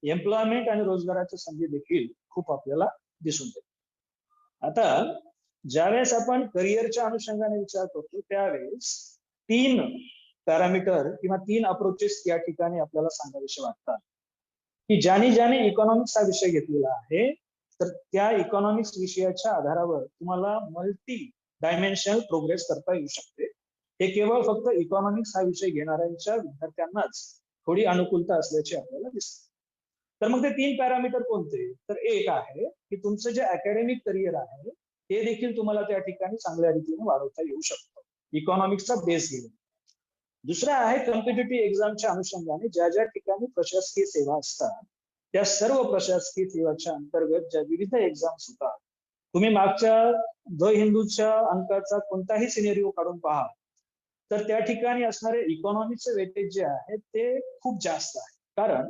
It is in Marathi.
एम्प्लॉयमेंट आणि रोजगाराच्या संधी देखील खूप आपल्याला दिसून येतात. आता ज्यावेळेस आपण करिअरच्या अनुषंगाने विचार करतो त्यावेळेस 3 पॅरामीटर किंवा 3 अप्रोचेस या ठिकाणी आपल्याला सांगावेसे वाटतात की ज्याने इकॉनॉमिक्स हा विषय घेतलेला आहे तर त्या इकॉनॉमिक्स विषयाच्या आधारावर तुम्हाला मल्टी डायमेन्शनल प्रोग्रेस करता येऊ शकते. हे केवळ फक्त इकॉनॉमिक्स हा विषय घेणाऱ्यांच्या विद्यार्थ्यांनाच थोडी अनुकूलता असल्याचे आपल्याला दिसते. तर मग ते 3 पॅरामीटर कोणते? तर एक आहे की तुमचं जे अकॅडमिक करिअर आहे ते देखील तुम्हाला त्या ठिकाणी चांगल्या रीतीने वाढवता येऊ शकतं इकॉनॉमिक्सचा बेस घेऊन. दुसरं आहे कॉम्पिटिटिव्ह एक्झामच्या अनुषंगाने ज्या ज्या ठिकाणी प्रशासकीय सेवा असतात त्या सर्व प्रशासकीय सेवाच्या अंतर्गत ज्या विविध एक्झाम्स होतात तुम्ही मागच्या द हिंदूच्या अंकाचा कोणताही सिनेरिओ काढून पहा तर त्या ठिकाणी असणारे इकॉनॉमिकचे वेटेज जे आहे ते खूप जास्त आहे. कारण